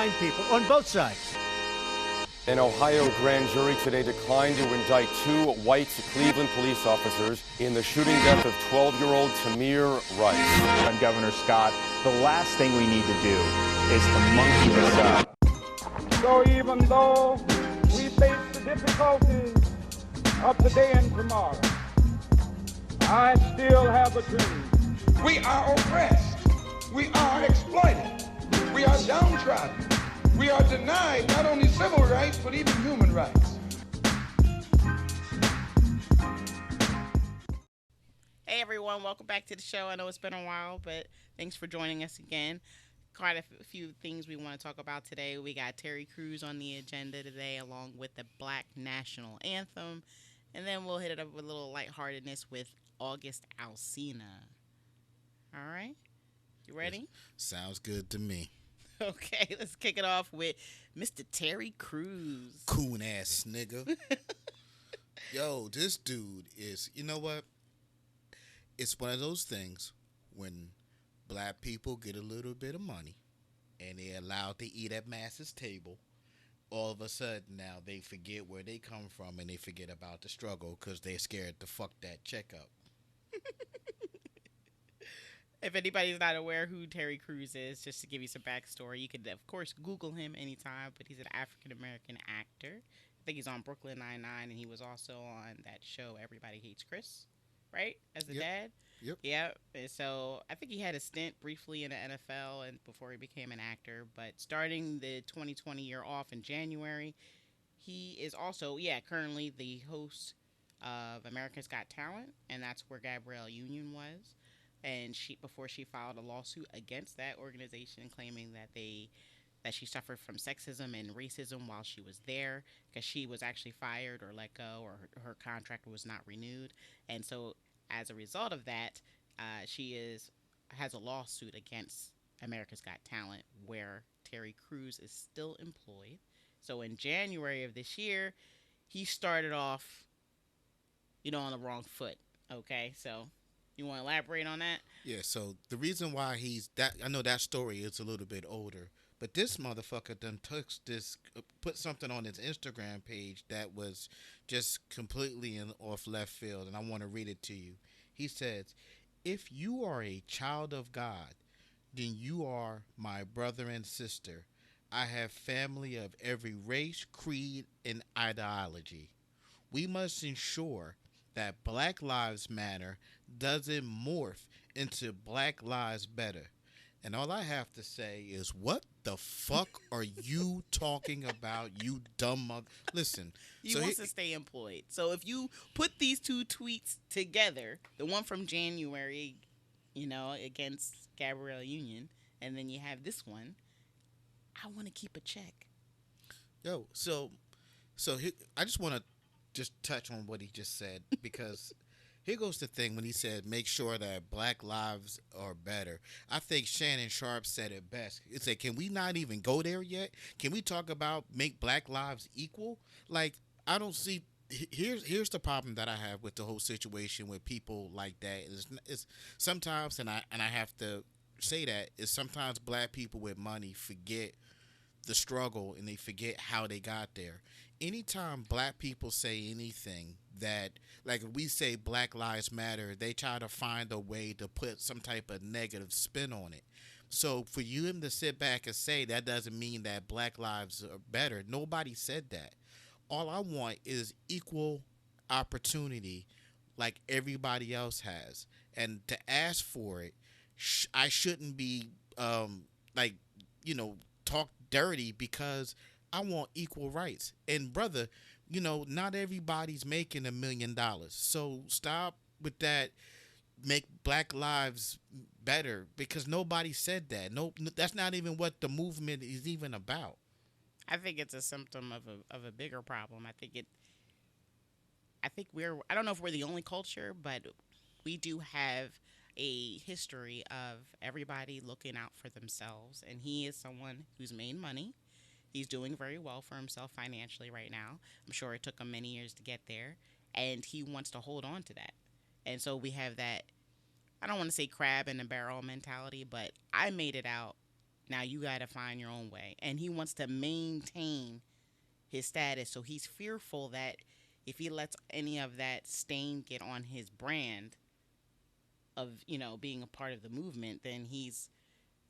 blind people on both sides. An Ohio grand jury today declined to indict 2 white Cleveland police officers in the shooting death of 12-year-old Tamir Rice. And Governor Scott, the last thing we need to do is to monkey this up. So even though we face the difficulties of today and tomorrow, I still have a dream. We are oppressed. We are exploited. We are downtrodden. We are denied not only civil rights, but even human rights. Hey everyone, welcome back to the show. I know it's been a while, but thanks for joining us again. Quite a few things we want to talk about today. We got Terry Crews on the agenda today, along with the Black National Anthem. And then we'll hit it up with a little lightheartedness with August Alsina. All right? You ready? Sounds good to me. Okay, let's kick it off with Mr. Terry Crews. Coon ass nigga. Yo, this dude is, you know what? It's one of those things when black people get a little bit of money and they're allowed to eat at masses' table. All of a sudden now they forget where they come from and they forget about the struggle because they're scared to fuck that check up. If anybody's not aware who Terry Crews is, just to give you some backstory, you could, of course, Google him anytime, but he's an African-American actor. I think he's on Brooklyn Nine-Nine, and he was also on that show, Everybody Hates Chris, right? As the dad? Yep. And so I think he had a stint briefly in the NFL and before he became an actor, but starting the 2020 year off in January, he is also, currently the host of America's Got Talent, and that's where Gabrielle Union was. And before she filed a lawsuit against that organization, claiming that she suffered from sexism and racism while she was there, because she was actually fired or let go, or her contract was not renewed. And so, as a result of that, she has a lawsuit against America's Got Talent, where Terry Crews is still employed. So in January of this year, he started off, on the wrong foot. Okay, so. You want to elaborate on that? Yeah, so the reason why I know that story is a little bit older, but this motherfucker done put something on his Instagram page that was just completely off left field, and I want to read it to you. He says, "If you are a child of God, then you are my brother and sister. I have family of every race, creed, and ideology. We must ensure that Black Lives Matter doesn't morph into Black Lives Better." And all I have to say is, what the fuck are you talking about, you dumb mother? Listen. He wants to stay employed. So if you put these two tweets together, the one from January, against Gabrielle Union, and then you have this one, I want to keep a check. Yo, so I just want to just touch on what he just said, because here goes the thing when he said make sure that Black lives are better. I think Shannon Sharp said it best. It's like, can we not even go there yet? Can we talk about make Black lives equal? Like, I don't see. Here's the problem that I have with the whole situation with people like that is sometimes, and I have to say that, is sometimes black people with money forget the struggle and they forget how they got there. Anytime black people say anything that, like we say Black Lives Matter, they try to find a way to put some type of negative spin on it. So for you to sit back and say that doesn't mean that Black lives are better, nobody said that. All I want is equal opportunity like everybody else has. And to ask for it, I shouldn't be talk dirty because I want equal rights. And brother, not everybody's making $1 million. So stop with that. Make Black lives better, because nobody said that. No, that's not even what the movement is even about. I think it's a symptom of a bigger problem. I don't know if we're the only culture, but we do have a history of everybody looking out for themselves. And he is someone who's made money. He's doing very well for himself financially right now. I'm sure it took him many years to get there, and he wants to hold on to that. And so we have that, I don't want to say crab in the barrel mentality, but I made it out now you got to find your own way. And he wants to maintain his status. So he's fearful that if he lets any of that stain get on his brand of, being a part of the movement, then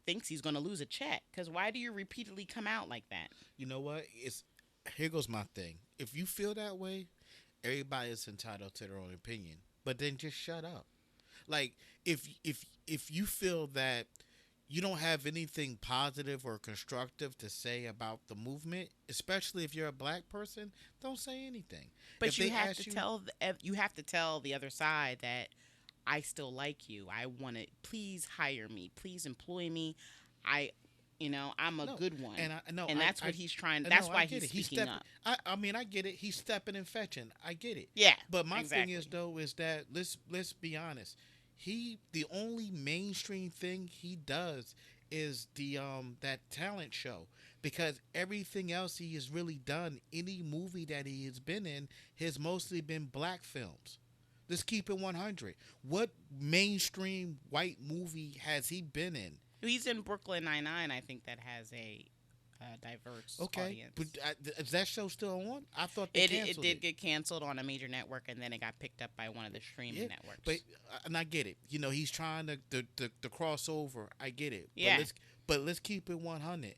thinks he's going to lose a check. Because why do you repeatedly come out like that? You know what? Here goes my thing. If you feel that way, everybody is entitled to their own opinion. But then just shut up. Like, if you feel that you don't have anything positive or constructive to say about the movement, especially if you're a black person, don't say anything. But you have to tell the other side that I still like you. I want to, please hire me. Please employ me. I'm a good one. And that's what he's trying. That's why he's speaking up. I mean, I get it. He's stepping and fetching. I get it. Yeah. But my thing is that let's be honest. The only mainstream thing he does is that talent show, because everything else he has really done, any movie that he has been in, has mostly been black films. Let's keep it 100. What mainstream white movie has he been in? He's in Brooklyn Nine-Nine, I think, that has a diverse audience. But is that show still on? I thought they canceled it did get canceled on a major network, and then it got picked up by one of the streaming networks. But and I get it. He's trying to cross over. I get it. Yeah. But let's keep it 100.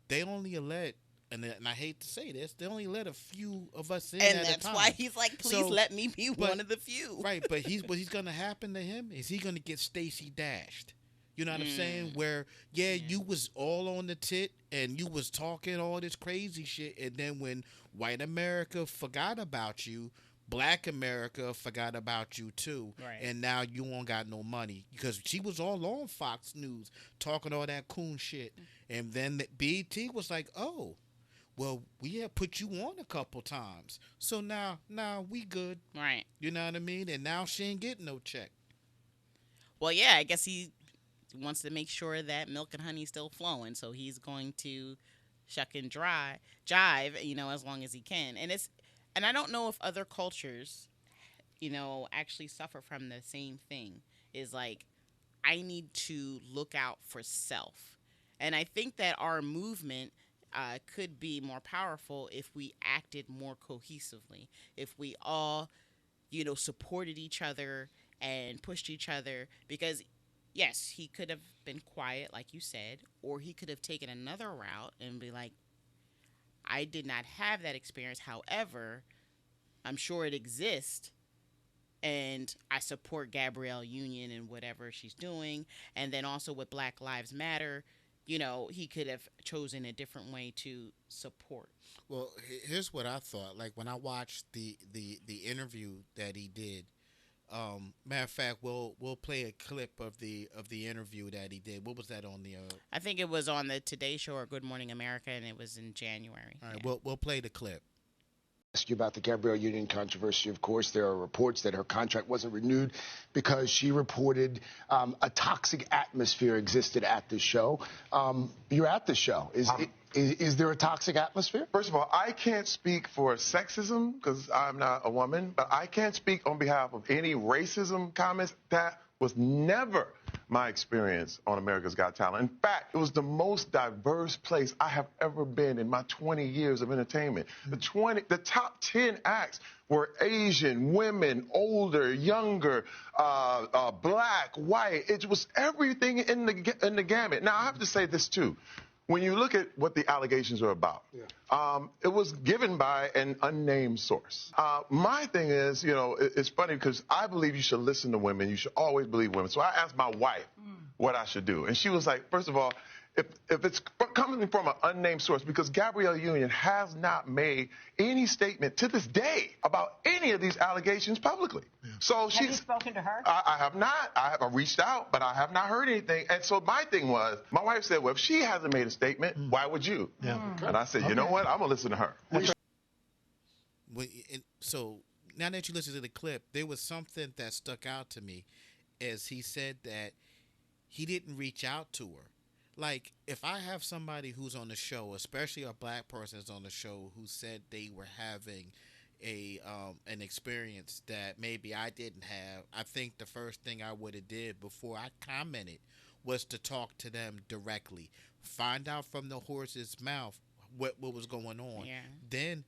They only let, and I hate to say this, they only let a few of us in at a time. And that's why he's like, please let me be one of the few. Right, but what's going to happen to him is he's going to get Stacey dashed. You know what I'm saying? Where, you was all on the tit and you was talking all this crazy shit, and then when white America forgot about you, black America forgot about you too. Right. And now you won't got no money, because she was all on Fox News talking all that coon shit. And then BET was like, oh, well, we have put you on a couple times. So now we good. Right. You know what I mean? And now she ain't getting no check. Well, yeah, I guess he wants to make sure that milk and honey is still flowing, so he's going to shuck and jive, as long as he can. And I don't know if other cultures, actually suffer from the same thing. Is like, I need to look out for self. And I think that our movement could be more powerful if we acted more cohesively, if we all, supported each other and pushed each other. Because yes, he could have been quiet, like you said, or he could have taken another route and be like, I did not have that experience. However, I'm sure it exists, and I support Gabrielle Union and whatever she's doing. And then also with Black Lives Matter, he could have chosen a different way to support. Well, here's what I thought. Like, when I watched the interview that he did, matter of fact, we'll play a clip of the interview that he did. What was that on the? I think it was on the Today Show or Good Morning America, and it was in January. All right, we'll play the clip. Ask you about the Gabrielle Union controversy. Of course, there are reports that her contract wasn't renewed because she reported a toxic atmosphere existed at the show. You're at the show. Is there a toxic atmosphere? First of all, I can't speak for sexism because I'm not a woman, but I can't speak on behalf of any racism comments. That was never my experience on America's Got Talent. In fact, it was the most diverse place I have ever been in my 20 years of entertainment. The top 10 acts were Asian, women, older, younger, black, white. It was everything in the gamut. Now, I have to say this, too. When you look at what the allegations are about, it was given by an unnamed source. My thing is, it's funny because I believe you should listen to women. You should always believe women. So I asked my wife what I should do. And she was like, first of all, if it's coming from an unnamed source, because Gabrielle Union has not made any statement to this day about any of these allegations publicly. Yeah. So have you spoken to her? I have not. I have reached out, but I have not heard anything. And so my thing was, my wife said, well, if she hasn't made a statement, why would you? Yeah. And I said, you know what? I'm going to listen to her. So now that you listen to the clip, there was something that stuck out to me, as he said that he didn't reach out to her. Like, if I have somebody who's on the show, especially a black person is on the show, who said they were having an experience that maybe I didn't have, I think the first thing I would have did before I commented was to talk to them directly, find out from the horse's mouth what was going on. Yeah. Then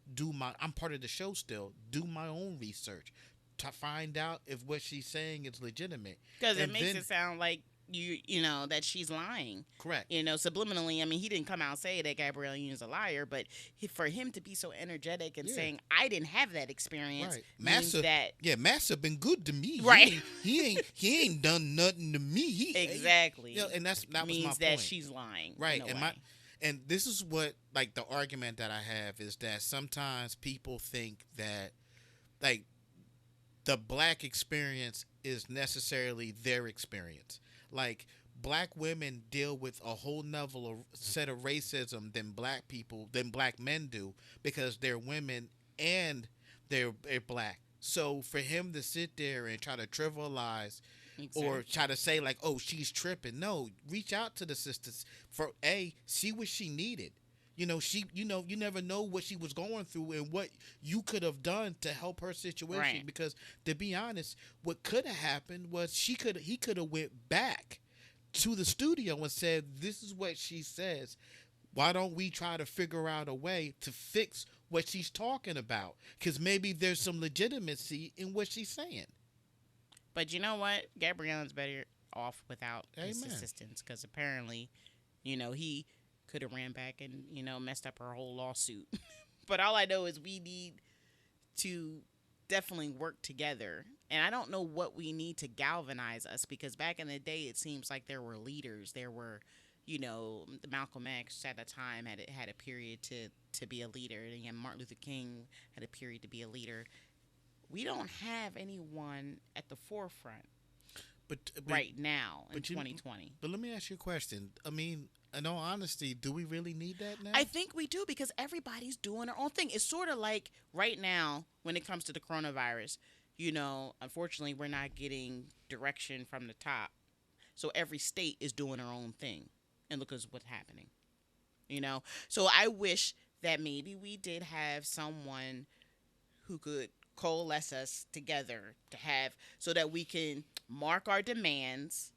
I'm part of the show still. Do my own research to find out if what she's saying is legitimate. Because it makes it sound like you know that she's lying. Correct. You know, subliminally. I mean, he didn't come out and say that Gabrielle Union's a liar, but for him to be so energetic and saying, "I didn't have that experience," means that Massa been good to me. Right. He ain't done nothing to me. Exactly. You know, and that means was my that point. she's lying. Right. And and this is what, like, the argument that I have is that sometimes people think that, like, the black experience is necessarily their experience. Like, black women deal with a whole nother set of racism than black men do, because they're women and they're black. So for him to sit there and try to trivialize or try to say, like, oh, she's tripping. No, reach out to the sisters see what she needed. You know, you never know what she was going through and what you could have done to help her situation. Right. Because to be honest, what could have happened was he could have went back to the studio and said, "This is what she says. Why don't we try to figure out a way to fix what she's talking about? Because maybe there's some legitimacy in what she's saying." But you know what? Gabrielle's better off without his Amen. assistance, because apparently, you know, he could have ran back and, you know, messed up her whole lawsuit. But all I know is we need to definitely work together. And I don't know what we need to galvanize us, because back in the day, it seems like there were leaders. There were, you know, Malcolm X at a time had a period to be a leader. And Martin Luther King had a period to be a leader. We don't have anyone at the forefront But right now in but 2020. But let me ask you a question. I mean, in all honesty, do we really need that now? I think we do, because everybody's doing their own thing. It's sort of like right now when it comes to the coronavirus, you know, unfortunately, we're not getting direction from the top. So every state is doing their own thing. And look at what's happening, you know. So I wish that maybe we did have someone who could coalesce us together so that we can mark our demands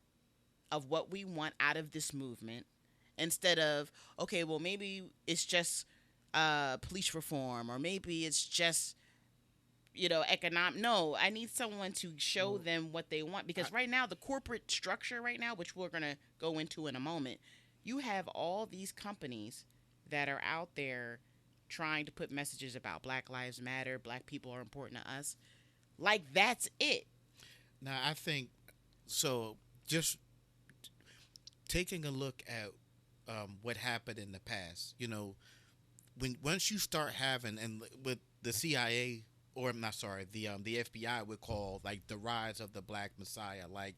of what we want out of this movement, instead of, okay, well, maybe it's just police reform, or maybe it's just, you know, economic. No, I need someone to show them what they want, because right now the corporate structure right now, which we're going to go into in a moment, you have all these companies that are out there trying to put messages about Black Lives Matter, black people are important to us. Like, that's it. Now, I think, so just taking a look at what happened in the past, you know, once you start having, and with the CIA, or I'm not sorry, the FBI would call, like, the rise of the Black Messiah, like,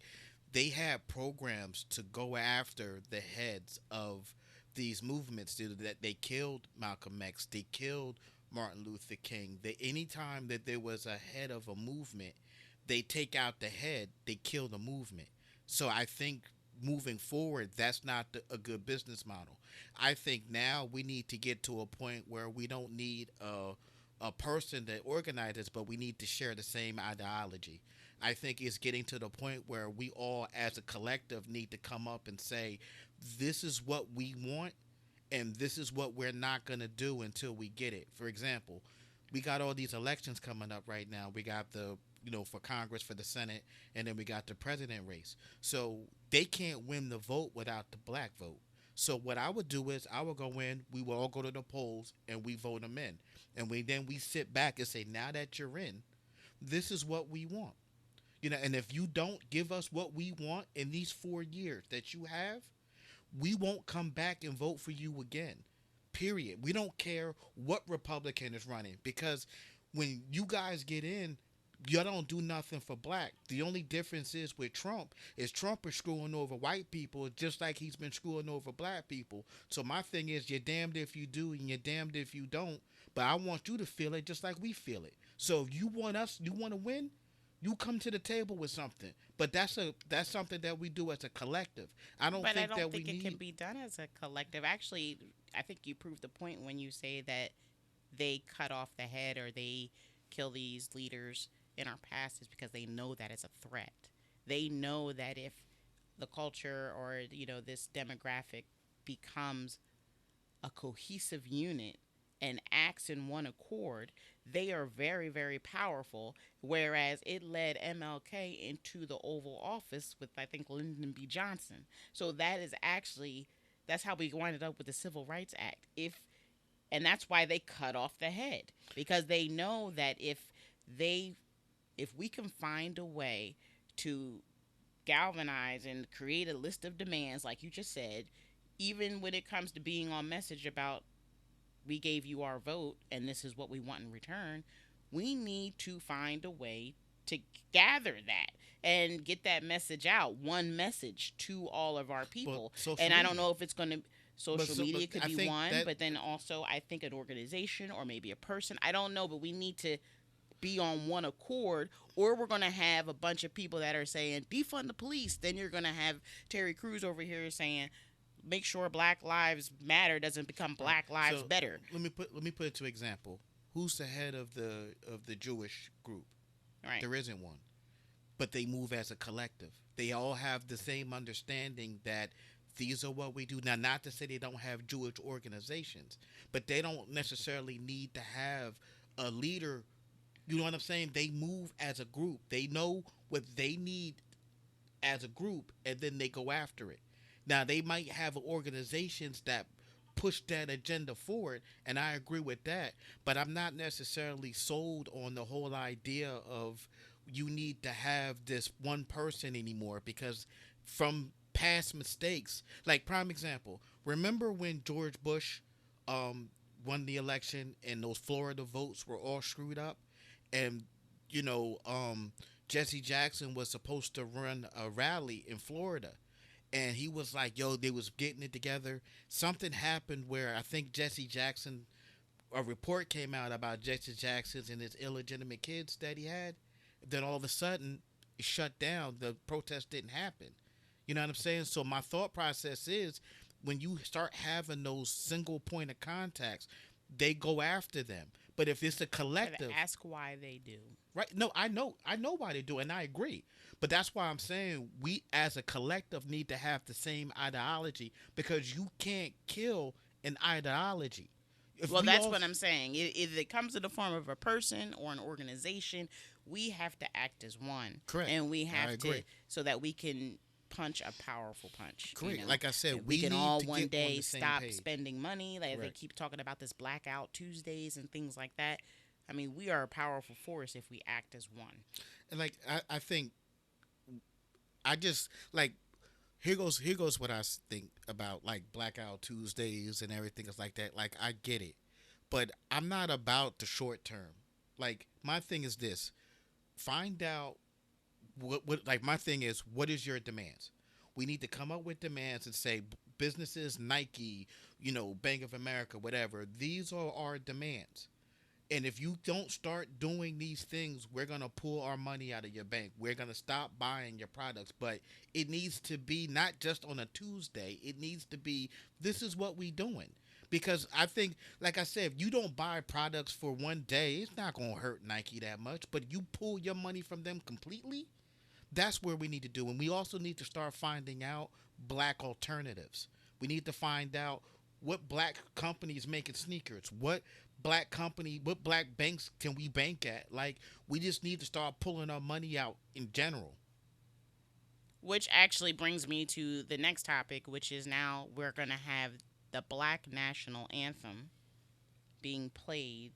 they had programs to go after the heads of these movements, that they killed Malcolm X, they killed Martin Luther King. That anytime that there was a head of a movement, they take out the head, they kill the movement. So I think moving forward, that's not a good business model. I think now we need to get to a point where we don't need a person that organizes, but we need to share the same ideology. I think it's getting to the point where we all, as a collective, need to come up and say, this is what we want, and this is what we're not going to do until we get it. For example, we got all these elections coming up right now. We got the, you know, for Congress, for the Senate, and then we got the president race. So they can't win the vote without the black vote. So what I would do is I would go in, we will all go to the polls, and we vote them in. And then we sit back and say, now that you're in, this is what we want. You know, and if you don't give us what we want in these 4 years that you have, we won't come back and vote for you again. Period. We don't care what Republican is running, because when you guys get in, you don't do nothing for black. The only difference is with Trump is screwing over white people just like he's been screwing over black people. So my thing is, you're damned if you do and you're damned if you don't. But I want you to feel it just like we feel it. So if you want to win, you come to the table with something. But that's something that we do as a collective. I don't think it can be done as a collective. Actually, I think you proved the point when you say that they cut off the head or they kill these leaders in our past is because they know that it's a threat. They know that if the culture or this demographic becomes a cohesive unit and acts in one accord, they are very, very powerful. Whereas it led MLK into the Oval Office with, I think, Lyndon B. Johnson. So that's how we winded up with the Civil Rights Act. And that's why they cut off the head, because they know that if we can find a way to galvanize and create a list of demands, like you just said, even when it comes to being on message about we gave you our vote and this is what we want in return, we need to find a way to gather that and get that message out, one message to all of our people. And I don't know if it's going to social media could be one, but then also I think an organization or maybe a person, I don't know, but we need to be on one accord, or we're going to have a bunch of people that are saying defund the police. Then you're going to have Terry Crews over here saying make sure Black Lives Matter doesn't become Black Lives Better. Let me put it to example. Who's the head of the Jewish group? Right. There isn't one, but they move as a collective. They all have the same understanding that these are what we do. Now, not to say they don't have Jewish organizations, but they don't necessarily need to have a leader. You know what I'm saying? They move as a group. They know what they need as a group, and then they go after it. Now, they might have organizations that push that agenda forward, and I agree with that, but I'm not necessarily sold on the whole idea of you need to have this one person anymore, because from past mistakes, like prime example, remember when George Bush won the election and those Florida votes were all screwed up, and Jesse Jackson was supposed to run a rally in Florida, and he was like, yo, they was getting it together. Something happened where I think Jesse Jackson, a report came out about Jesse Jackson's and his illegitimate kids that he had. Then all of a sudden, it shut down. The protest didn't happen. You know what I'm saying? So my thought process is, when you start having those single point of contacts, they go after them. But if it's a collective, ask why they do. Right? No, I know why they do, and I agree. But that's why I'm saying we, as a collective, need to have the same ideology, because you can't kill an ideology. Well, that's what I'm saying. If it comes in the form of a person or an organization, we have to act as one. Correct. And we have to, so that we can punch a powerful punch. Correct. Like I said, we can need all to one get day on the same stop page. spending money. Like they keep talking about this Blackout Tuesdays and things like that. I mean, we are a powerful force if we act as one. And like I think, I just like, here goes what I think about like Blackout Tuesdays and everything is like that. Like, I get it, but I'm not about the short term. Like, my thing is this: find out what like, my thing is, what is your demands? We need to come up with demands and say, businesses, Nike, Bank of America, whatever, these are our demands. And if you don't start doing these things, we're going to pull our money out of your bank. We're going to stop buying your products. But it needs to be not just on a Tuesday. It needs to be, this is what we doing. Because I think, like I said, if you don't buy products for one day, it's not going to hurt Nike that much. But you pull your money from them completely, that's where we need to do. And we also need to start finding out black alternatives. We need to find out what black companies making sneakers, what black banks can we bank at. Like, we just need to start pulling our money out in general. Which actually brings me to the next topic, which is now we're going to have the Black National Anthem being played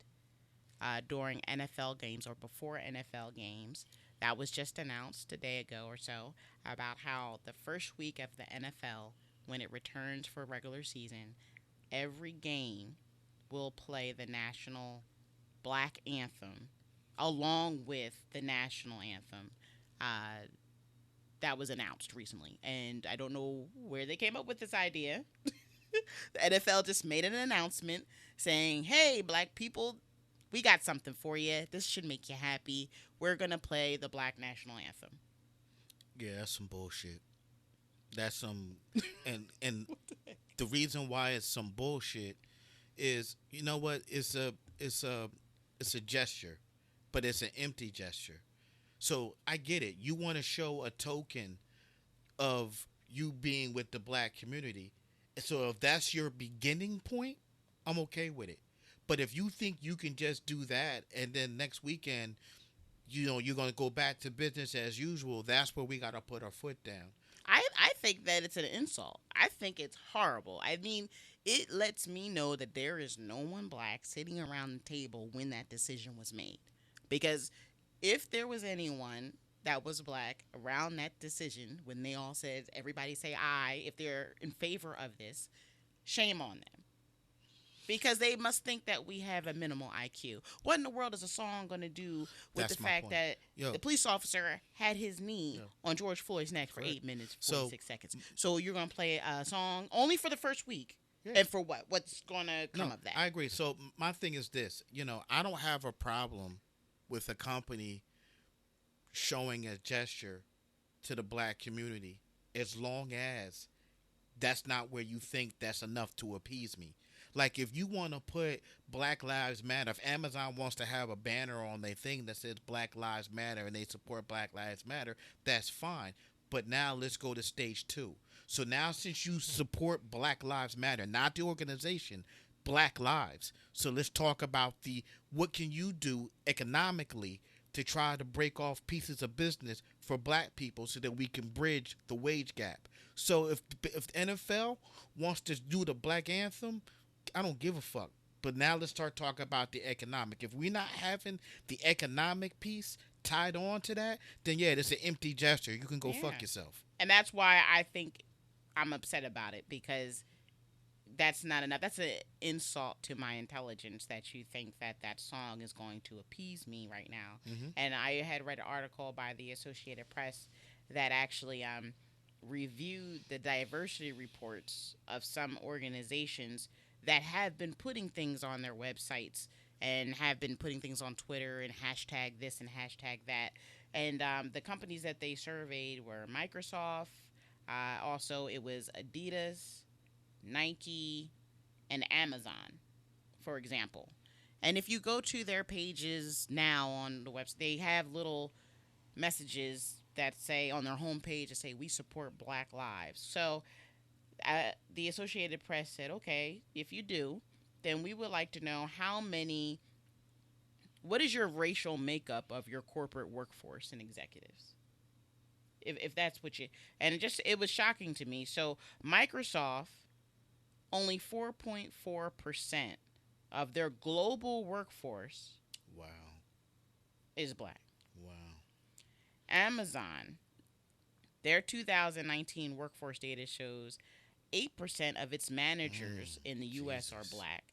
during NFL games or before NFL games. That was just announced a day ago or so, about how the first week of the NFL, when it returns for regular season, every game will play the national Black Anthem along with the national anthem. That was announced recently, and I don't know where they came up with this idea. The NFL just made an announcement saying, hey, black people, we got something for you. This should make you happy. We're going to play the Black National Anthem. Yeah, that's some bullshit. That's some, and the reason why it's some bullshit is, you know what? It's a gesture, but it's an empty gesture. So I get it. You want to show a token of you being with the black community. So if that's your beginning point, I'm okay with it. But if you think you can just do that and then next weekend, you're going to go back to business as usual, that's where we got to put our foot down. I think that it's an insult. I think it's horrible. I mean, it lets me know that there is no one black sitting around the table when that decision was made. Because if there was anyone that was black around that decision, when they all said, everybody say aye, if they're in favor of this, shame on them. Because they must think that we have a minimal IQ. What in the world is a song going to do with the fact that the police officer had his knee on George Floyd's neck for 8 minutes, 46 seconds? So you're going to play a song only for the first week? Yeah. And for what? What's going to come of that? I agree. So my thing is this. I don't have a problem with a company showing a gesture to the black community as long as that's not where you think that's enough to appease me. Like, if you want to put Black Lives Matter, if Amazon wants to have a banner on their thing that says Black Lives Matter and they support Black Lives Matter, that's fine. But now let's go to stage 2. So now, since you support Black Lives Matter, not the organization, Black Lives. So let's talk about what can you do economically to try to break off pieces of business for black people so that we can bridge the wage gap. So if the NFL wants to do the Black Anthem, I don't give a fuck. But now let's start talking about the economic. If we're not having the economic piece tied on to that, then yeah, it's an empty gesture. You can go fuck yourself. And that's why I think I'm upset about it, because that's not enough. That's an insult to my intelligence that you think that song is going to appease me right now. Mm-hmm. And I had read an article by the Associated Press that actually reviewed the diversity reports of some organizations that have been putting things on their websites and have been putting things on Twitter and hashtag this and hashtag that. And the companies that they surveyed were Microsoft, also it was Adidas, Nike, and Amazon, for example. And if you go to their pages now on the website, they have little messages that say on their homepage that say, we support Black Lives. So the Associated Press said, okay, if you do, then we would like to know what is your racial makeup of your corporate workforce and executives? If that's what and it was shocking to me. So Microsoft, only 4.4% of their global workforce is black. Wow. Amazon, their 2019 workforce data shows 8% of its managers in the U.S. are black,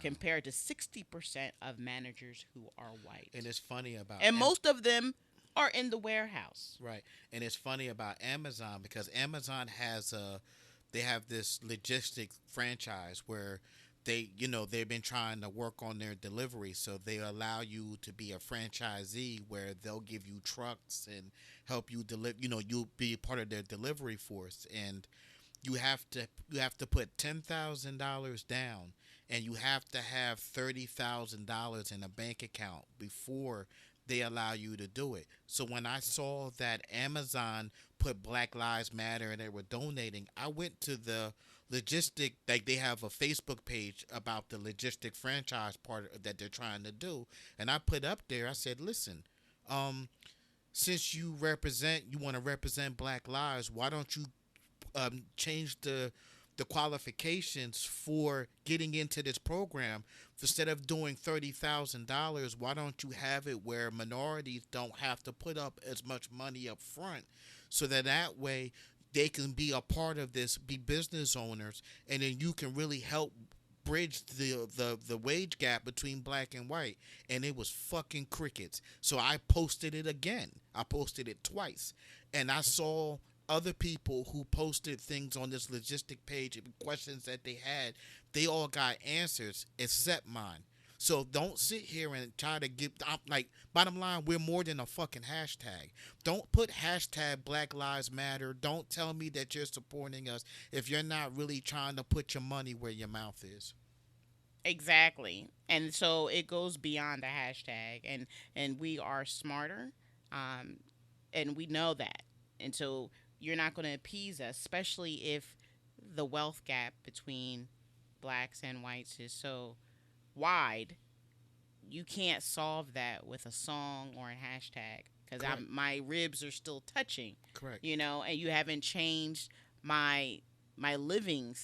compared to 60% of managers who are white. And it's funny about... And most of them are in the warehouse. Right. And it's funny about Amazon, because Amazon has they have this logistics franchise where they've been trying to work on their delivery. So they allow you to be a franchisee where they'll give you trucks and help you deliver. You'll be part of their delivery force, and you have to put $10,000 down, and you have to have $30,000 in a bank account before they allow you to do it. So when I saw that Amazon put Black Lives Matter and they were donating, I went to the logistic, like they have a Facebook page about the logistic franchise part that they're trying to do, and I put up there, I said, listen, since you want to represent Black lives, why don't you change the qualifications for getting into this program? Instead of doing $30,000, why don't you have it where minorities don't have to put up as much money up front, so that way they can be a part of this, be business owners, and then you can really help bridge the wage gap between black and white. And it was fucking crickets. So I posted it again. I posted it twice, and I saw other people who posted things on this logistic page, questions that they had, they all got answers except mine. So don't sit here and try to bottom line, we're more than a fucking hashtag. Don't put hashtag Black Lives Matter. Don't tell me that you're supporting us if you're not really trying to put your money where your mouth is. Exactly. And so it goes beyond a hashtag, and we are smarter, and we know that. And so you're not going to appease us, especially if the wealth gap between blacks and whites is so wide. You can't solve that with a song or a hashtag, because my ribs are still touching. Correct. You know, and you haven't changed my living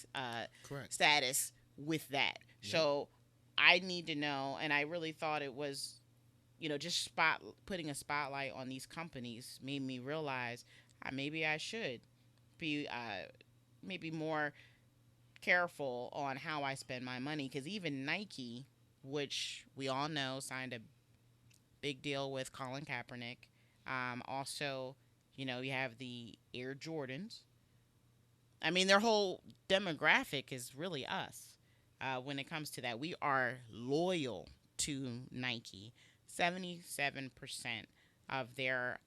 status with that. Yep. So I need to know, and I really thought it was, just putting a spotlight on these companies made me realize maybe I should be maybe more careful on how I spend my money, because even Nike, which we all know signed a big deal with Colin Kaepernick, also, you have the Air Jordans. I mean, their whole demographic is really us. When it comes to that, we are loyal to Nike. 77% of their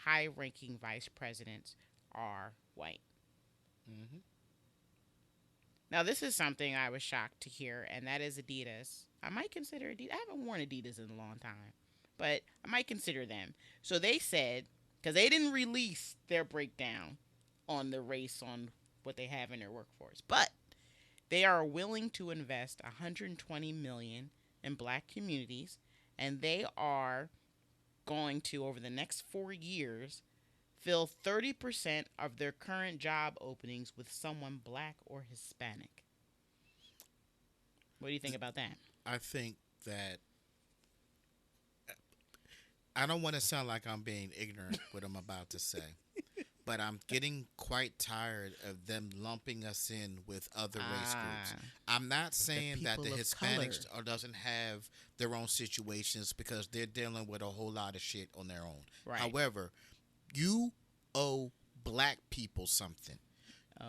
high-ranking vice presidents are white. Mm-hmm. Now, this is something I was shocked to hear, and that is Adidas. I might consider Adidas. I haven't worn Adidas in a long time, but I might consider them. So they said, because they didn't release their breakdown on the race on what they have in their workforce, but they are willing to invest $120 million in black communities, and they are going to, over the next 4 years, fill 30% of their current job openings with someone black or Hispanic. What do you think about that? I think that I don't want to sound like I'm being ignorant what I'm about to say, but I'm getting quite tired of them lumping us in with other race groups. I'm not saying that the Hispanics doesn't have their own situations, because they're dealing with a whole lot of shit on their own. Right. However, you owe black people something.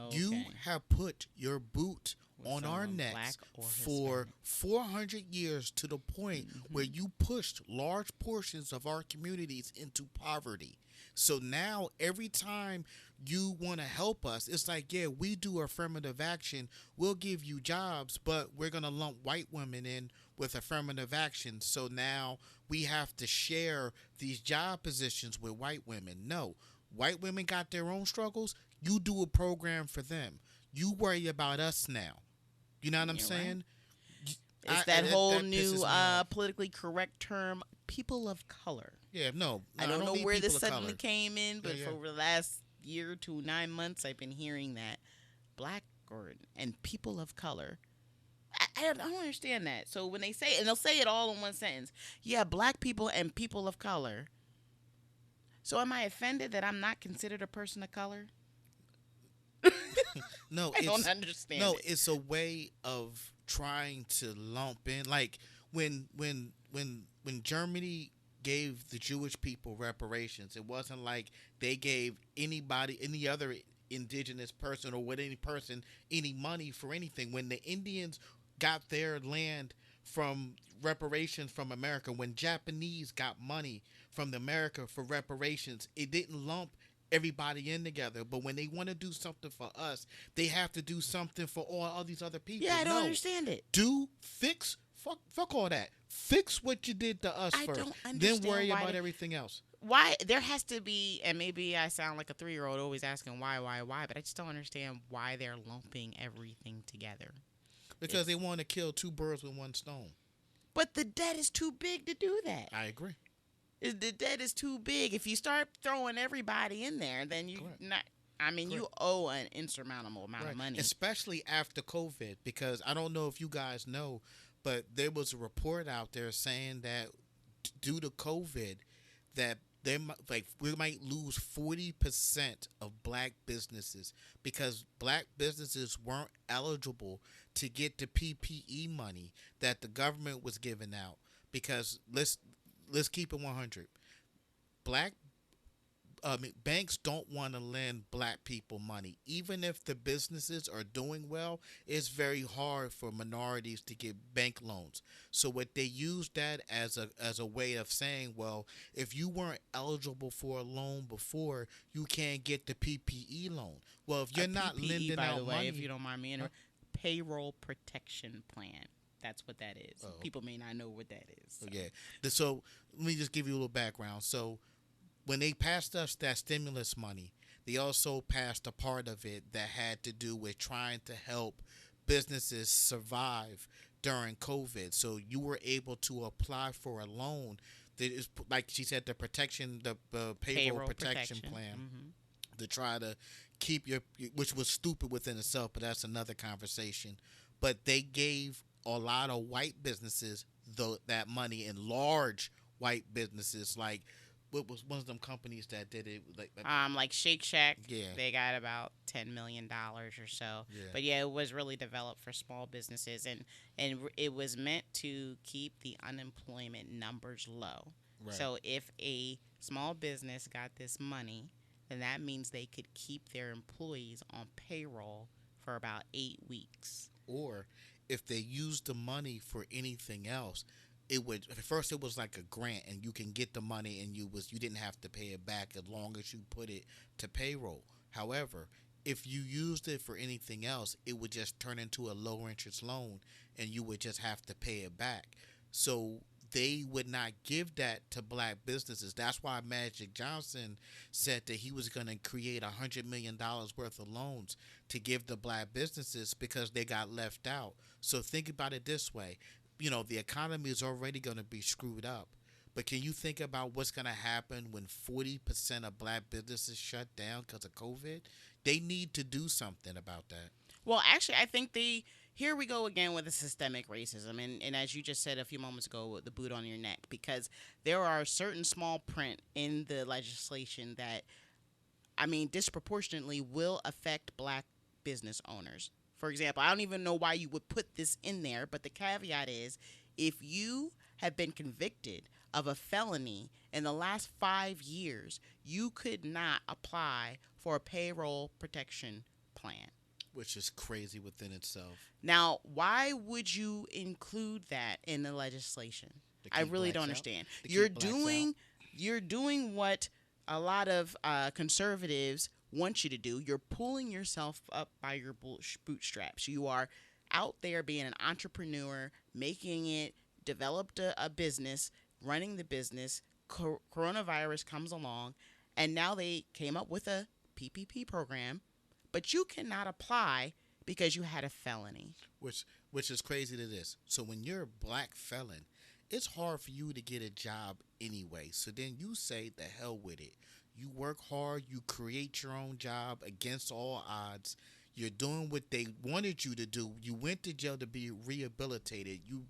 Okay. You have put your boot on our necks for 400 years, to the point where you pushed large portions of our communities into poverty. So now every time you want to help us, it's like, yeah, we do affirmative action. We'll give you jobs, but we're going to lump white women in with affirmative action. So now we have to share these job positions with white women. No, white women got their own struggles. You do a program for them. You worry about us now. You know what I'm saying? Right. It's that whole new politically correct term, people of color. Yeah, no. I don't know where this suddenly came in, but for the last year to 9 months, I've been hearing that black and people of color. I don't understand that. So when they say, and they'll say it all in one sentence, yeah, black people and people of color. So am I offended that I'm not considered a person of color? No, I don't understand. No, it's a way of trying to lump in, like when Germany gave the Jewish people reparations, it wasn't like they gave any other indigenous person or with any person any money for anything. When the Indians got their land from reparations from America, when Japanese got money from America for reparations, it didn't lump everybody in together. But when they want to do something for us, they have to do something for all these other people. Yeah, I don't understand it. Fuck all that. Fix what you did to us first. Then worry about everything else. Why there has to be, and maybe I sound like a 3-year-old always asking why, but I just don't understand why they're lumping everything together. Because they want to kill two birds with one stone. But the debt is too big to do that. I agree. The debt is too big. If you start throwing everybody in there, then you not. I mean, you owe an insurmountable amount of money, especially after COVID. Because I don't know if you guys know, but there was a report out there saying that due to COVID, that we might lose 40% of black businesses because black businesses weren't eligible to get the PPE money that the government was giving out. Because let's keep it 100. Banks don't want to lend black people money. Even if the businesses are doing well, it's very hard for minorities to get bank loans. So what they use that as a way of saying, well, if you weren't eligible for a loan before, you can't get the PPE loan. Well, if you're not lending by out the way, money, if you don't mind me interrupting, payroll protection plan. That's what that is. Oh. People may not know what that is. So. Yeah. So let me just give you a little background. So when they passed us that stimulus money, they also passed a part of it that had to do with trying to help businesses survive during COVID. So you were able to apply for a loan that is, like she said, the payroll protection plan to try to keep which was stupid within itself, but that's another conversation. But they gave a lot of white businesses that money, and large white businesses, like what was one of them companies that did it, like Shake Shack. Yeah, they got about $10 million or so. Yeah. But yeah, it was really developed for small businesses, and it was meant to keep the unemployment numbers low. Right. So if a small business got this money, then that means they could keep their employees on payroll for about 8 weeks. Or if they used the money for anything else, it would, at first it was like a grant, and you can get the money and you didn't have to pay it back as long as you put it to payroll. However, if you used it for anything else, it would just turn into a low interest loan and you would just have to pay it back. So they would not give that to black businesses. That's why Magic Johnson said that he was going to create $100 million worth of loans to give to black businesses because they got left out. So think about it this way. You know, the economy is already going to be screwed up. But can you think about what's going to happen when 40% of black businesses shut down because of COVID? They need to do something about that. Well, actually, I think here we go again with the systemic racism. And as you just said a few moments ago, with the boot on your neck, because there are certain small print in the legislation that, I mean, disproportionately will affect black business owners. For example, I don't even know why you would put this in there, but the caveat is if you have been convicted of a felony in the last 5 years, you could not apply for a payroll protection plan. Which is crazy within itself. Now, why would you include that in the legislation? I really don't understand. You're doing what a lot of conservatives want you to do. You're pulling yourself up by your bootstraps. You are out there being an entrepreneur, making it, developed a business, running the business. Coronavirus comes along, and now they came up with a PPP program, but you cannot apply because you had a felony. Which is crazy to this. So when you're a black felon, it's hard for you to get a job anyway. So then you say, the hell with it. You work hard, you create your own job against all odds. You're doing what they wanted you to do. You went to jail to be rehabilitated. You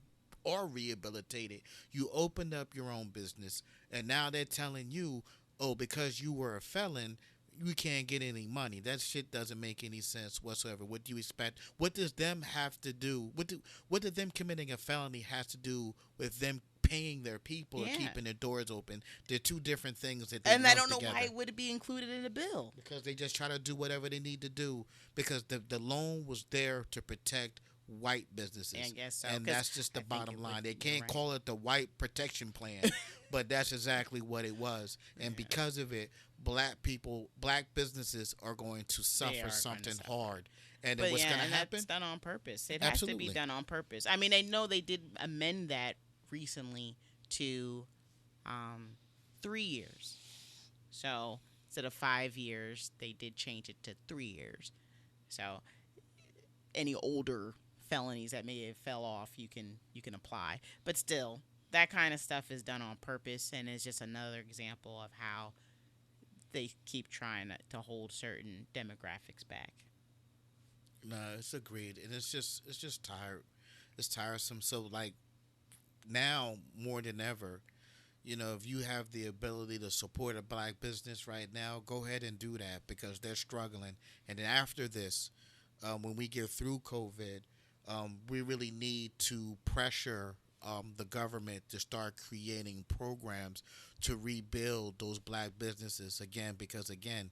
are rehabilitated. You opened up your own business, and now they're telling you, oh, because you were a felon, you can't get any money. That shit doesn't make any sense whatsoever. What do you expect? What does them have to do? What did them committing a felony has to do with them paying their people or keeping their doors open? They're two different things that they and I don't know together. why it would be included in the bill. Because they just try to do whatever they need to do because the loan was there to protect white businesses. I guess so, and that's just the bottom line. They can't call it the white protection plan, but that's exactly what it was. And because of it, black businesses are going to suffer something hard. And then what's going to happen? That's done on purpose. It has to be done on purpose. I mean, I know they did amend that recently to 3 years. So instead of 5 years, they did change it to 3 years. So any older felonies that may have fell off, you can apply. But still, that kind of stuff is done on purpose, and it's just another example of how they keep trying to hold certain demographics back. No, it's agreed, and it's just tired. It's tiresome. So like now more than ever, you know, if you have the ability to support a black business right now, go ahead and do that because they're struggling. And then after this, when we get through COVID, we really need to pressure the government to start creating programs to rebuild those black businesses again. Because again,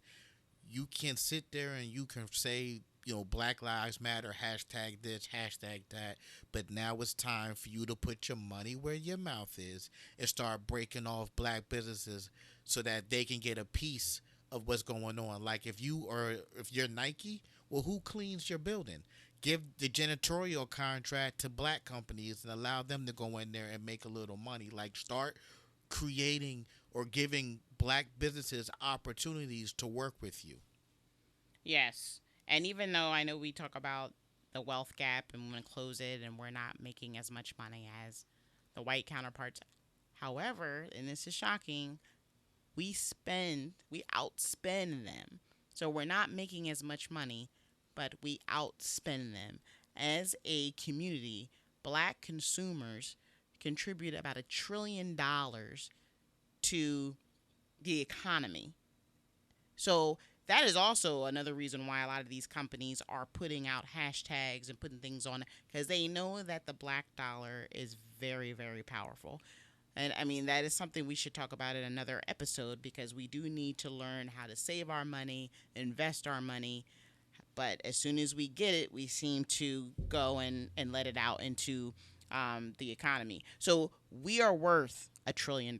you can sit there and you can say, you know, Black Lives Matter, hashtag this, hashtag that, but now it's time for you to put your money where your mouth is and start breaking off black businesses so that they can get a piece of what's going on. Like if you're Nike, well, who cleans your building? Give the janitorial contract to black companies and allow them to go in there and make a little money. Like start creating or giving black businesses opportunities to work with you. Yes. And even though I know we talk about the wealth gap and we want to close it and we're not making as much money as the white counterparts. However, and this is shocking, we outspend them. So we're not making as much money, but we outspend them. As a community, black consumers contribute about $1 trillion to the economy. So that is also another reason why a lot of these companies are putting out hashtags and putting things on, because they know that the black dollar is very, very powerful. And I mean, that is something we should talk about in another episode, because we do need to learn how to save our money, invest our money. But as soon as we get it, we seem to go and let it out into the economy. So we are worth $1 trillion.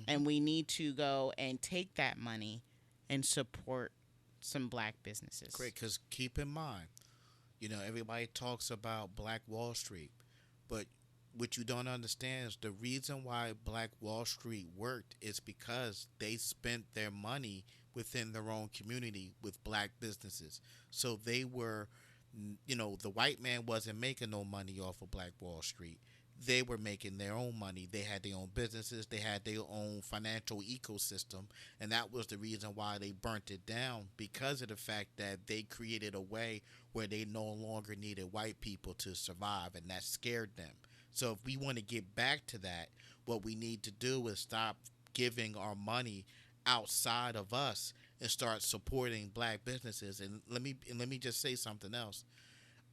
And we need to go and take that money and support some black businesses. Great, because keep in mind, everybody talks about Black Wall Street, but what you don't understand is the reason why Black Wall Street worked is because they spent their money within their own community with black businesses. So they were, the white man wasn't making no money off of Black Wall Street. They were making their own money. They had their own businesses. They had their own financial ecosystem. And that was the reason why they burnt it down, because of the fact that they created a way where they no longer needed white people to survive, and that scared them. So if we want to get back to that, what we need to do is stop giving our money outside of us and start supporting black businesses. And let me just say something else.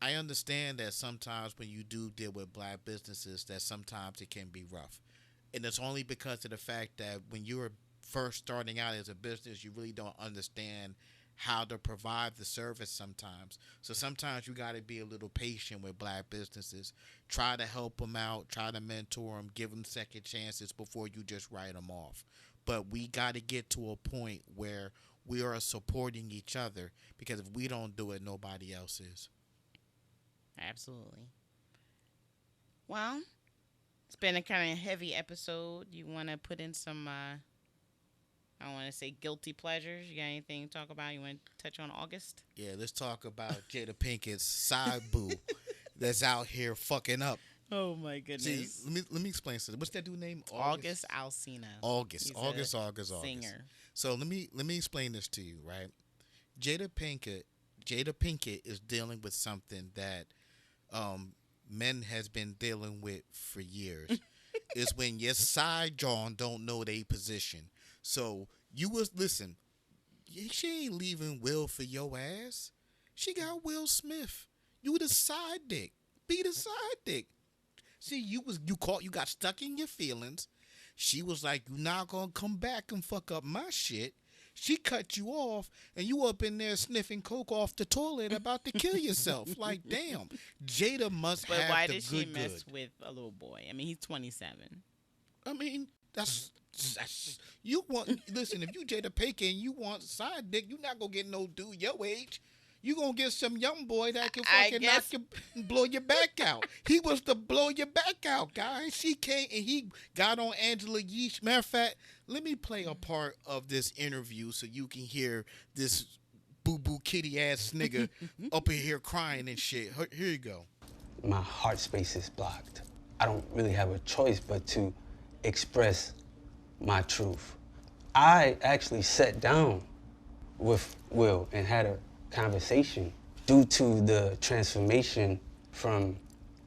I understand that sometimes when you do deal with black businesses, that sometimes it can be rough. And it's only because of the fact that when you're first starting out as a business, you really don't understand how to provide the service sometimes. So sometimes you got to be a little patient with black businesses. Try to help them out, try to mentor them, give them second chances before you just write them off. But we got to get to a point where we are supporting each other, because if we don't do it, nobody else is. Absolutely. Well, it's been a kind of heavy episode. You want to put in some, I don't want to say guilty pleasures. You got anything to talk about? You want to touch on August? Yeah, let's talk about Jada Pinkett's side boo that's out here fucking up. Oh, my goodness. See, let me explain something. What's that dude name? August Alsina. August. Singer. So let me explain this to you, right? Jada Pinkett is dealing with something that men has been dealing with for years. Is when your side jaw don't know their position. So listen, she ain't leaving Will for your ass. She got Will Smith. You the side dick. Be the side dick. See, you got stuck in your feelings. She was like, "You not gonna come back and fuck up my shit." She cut you off, and you up in there sniffing coke off the toilet, about to kill yourself. Like, damn, Jada must have the good. But why did she mess with a little boy? I mean, he's 27. I mean, that's you want. Listen, if you Jada Pinkett and you want side dick, you not gonna get no dude your age. You gonna get some young boy that can fucking blow your back out. He was the blow your back out guy. She came and he got on Angela Yee. Matter of fact, let me play a part of this interview so you can hear this boo-boo kitty ass nigga up in here crying and shit. Here you go. My heart space is blocked. I don't really have a choice but to express my truth. I actually sat down with Will and had a conversation due to the transformation from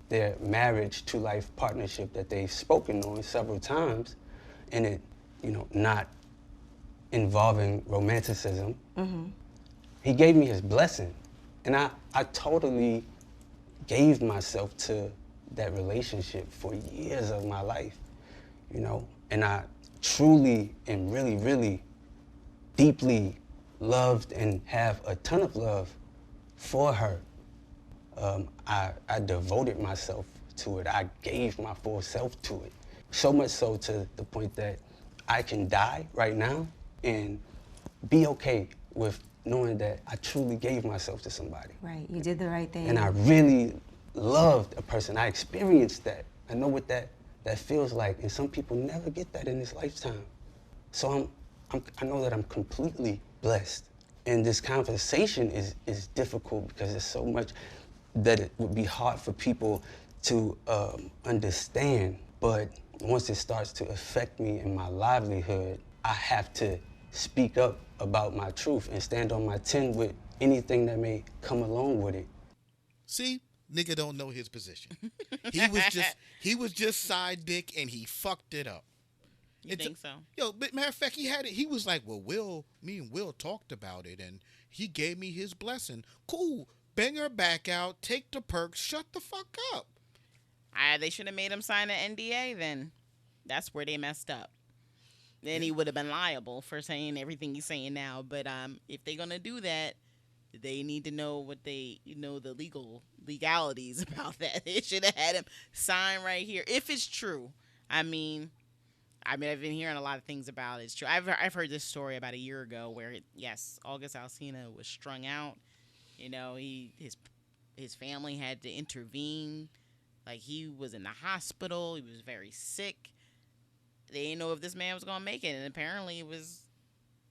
their marriage to life partnership that they've spoken on several times, and it, not involving romanticism. Mm-hmm. He gave me his blessing, and I totally gave myself to that relationship for years of my life, and I truly and really, really deeply loved and have a ton of love for her. I devoted myself to it. I gave my full self to it. So much so to the point that I can die right now and be okay with knowing that I truly gave myself to somebody. Right, you did the right thing. And I really loved a person. I experienced that. I know what that feels like, and some people never get that in this lifetime. So I know that I'm completely blessed And this conversation is difficult because there's so much that it would be hard for people to understand. But once it starts to affect me in my livelihood, I have to speak up about my truth and stand on my 10 with anything that may come along with it. See, nigga don't know his position. He was just side dick and he fucked it up. You think so? Yo, but matter of fact, he had it. He was like, well, me and Will talked about it and he gave me his blessing. Cool. Bang her back out, take the perks, shut the fuck up. They should have made him sign an NDA then. That's where they messed up. Then he would have been liable for saying everything he's saying now. But if they're going to do that, they need to know what the legalities about that. They should have had him sign right here. If it's true. I mean, I've been hearing a lot of things about it. It's true. I've heard this story about a year ago where, yes, August Alsina was strung out. You know, his family had to intervene. Like, he was in the hospital. He was very sick. They didn't know if this man was going to make it. And apparently it was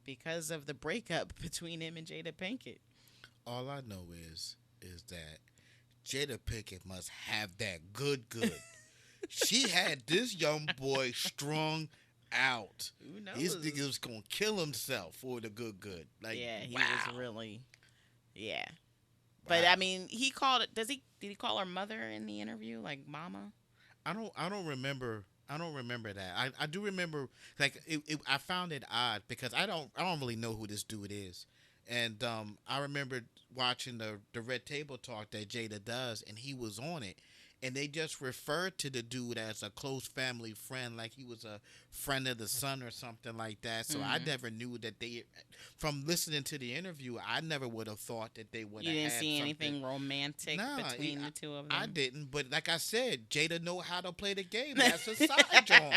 because of the breakup between him and Jada Pinkett. All I know is that Jada Pinkett must have that good. She had this young boy strung out. Who knows? This nigga was going to kill himself for the good. Like, yeah, he wow. was really, yeah. But I mean, he called it. Did he call her mother in the interview, like mama? I don't remember that. I do remember, like, I found it odd because I don't really know who this dude is, and I remember watching the Red Table Talk that Jada does, and he was on it, and they just referred to the dude as a close family friend, like he was a friend of the son or something like that. So I never knew that from listening to the interview, I never would have thought that they would have. You didn't had see something. anything romantic between the two of them? I didn't, but like I said, Jada know how to play the game. That's a side job.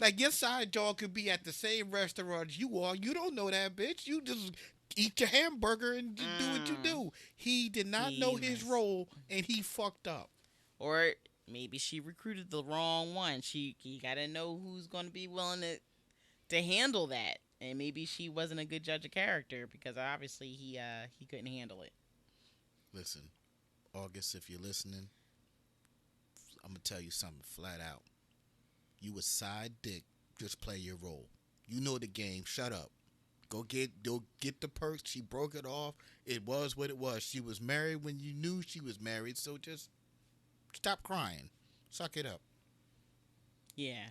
Like, your side job could be at the same restaurant you are. You don't know that, bitch. You just eat your hamburger and do what you do. He did not know his role, and he fucked up. Or maybe she recruited the wrong one. You got to know who's going to be willing to handle that. And maybe she wasn't a good judge of character because obviously he couldn't handle it. Listen, August, if you're listening, I'm going to tell you something flat out. You a side dick. Just play your role. You know the game. Shut up. Go get the perks. She broke it off. It was what it was. She was married when you knew she was married, so just stop crying. Suck it up. Yeah.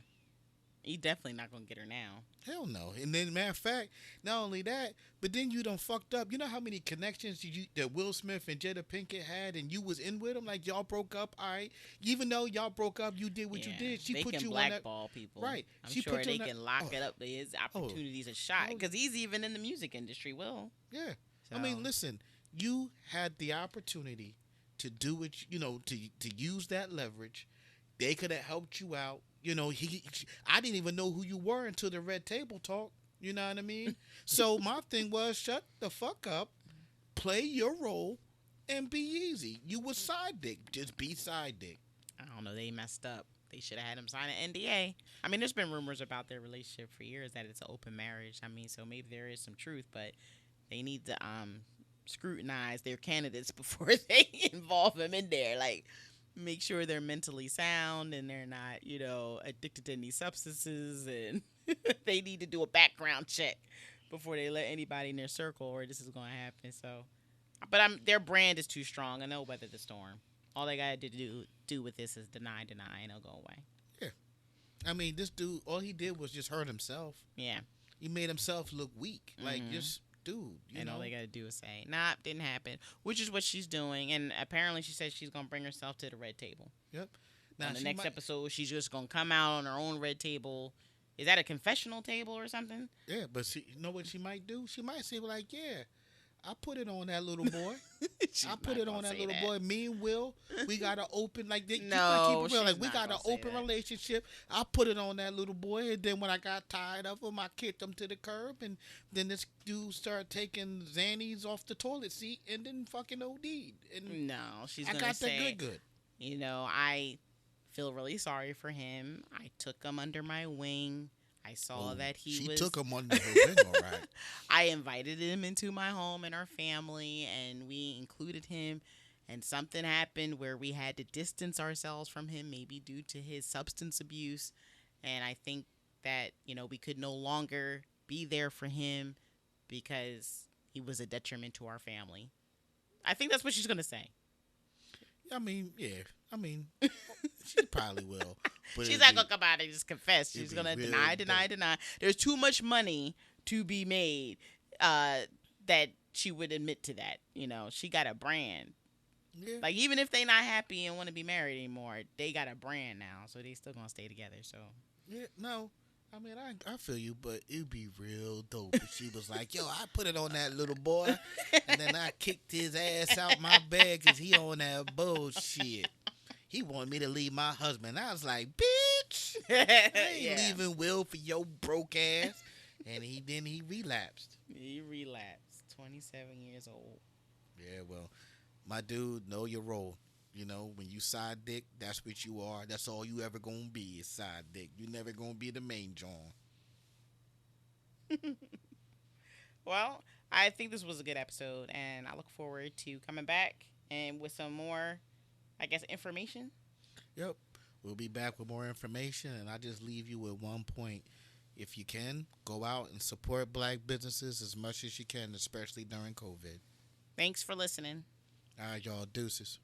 He definitely not going to get her now. Hell no. And then, matter of fact, not only that, but then you done fucked up. You know how many connections that Will Smith and Jada Pinkett had, and you was in with them? Like, y'all broke up, all right? Even though y'all broke up, you did what you did. She put you on that. Blackball people. Right. I'm she sure put they on can lock it up. His opportunities are shot. Because he's even in the music industry, Will. Yeah. So. I mean, listen, you had the opportunity to do it, to use that leverage. They could have helped you out. I didn't even know who you were until the Red Table Talk. You know what I mean? So my thing was, shut the fuck up, play your role, and be easy. You was side dick. Just be side dick. I don't know. They messed up. They should have had him sign an NDA. I mean, there's been rumors about their relationship for years that it's an open marriage. I mean, so maybe there is some truth, but they need to scrutinize their candidates before they involve them in there. Like, make sure they're mentally sound and they're not, addicted to any substances, and they need to do a background check before they let anybody in their circle, or this is going to happen. So, but their brand is too strong, and they'll weather the storm. All they got to do with this is deny, and it'll go away. Yeah. I mean, this dude, all he did was just hurt himself. Yeah. He made himself look weak. Mm-hmm. Like, just, dude, all they got to do is say, nah, didn't happen, which is what she's doing. And apparently she says she's going to bring herself to the Red Table. Yep. Now, on the next episode, she's just going to come out on her own Red Table. Is that a confessional table or something? Yeah, but you know what she might do? She might say, like, yeah, I put it on that little boy. I put it on that little boy. Me and Will, we got an open, like, we got an open relationship. I put it on that little boy, and then when I got tired of him, I kicked him to the curb, and then this dude started taking Xannies off the toilet seat, and then fucking OD'd. And no, she's going to say, that good. I feel really sorry for him. I took him under my wing. I I saw that she was. took him under her wing, all right. I invited him into my home and our family, and we included him. And something happened where we had to distance ourselves from him, maybe due to his substance abuse. And I think that, we could no longer be there for him because he was a detriment to our family. I think that's what she's going to say. I mean, yeah. I mean, she probably will. But she's not going to come out and just confess. She's going to deny. There's too much money to be made that she would admit to that. She got a brand. Yeah. Like, even if they not happy and want to be married anymore, they got a brand now, so they still going to stay together. So yeah, no. I mean, I feel you, but it'd be real dope if she was like, yo, I put it on that little boy, and then I kicked his ass out my bed because he on that bullshit. He wanted me to leave my husband. I was like, bitch, I ain't leaving Will for your broke ass. And he relapsed. He relapsed, 27 years old. Yeah, well, my dude, know your role. When you side dick, that's what you are. That's all you ever gonna be is side dick. You never gonna be the main John. Well, I think this was a good episode, and I look forward to coming back and with some more, I guess, information. Yep. We'll be back with more information, and I just leave you with one point. If you can, go out and support black businesses as much as you can, especially during COVID. Thanks for listening. All right, y'all. Deuces.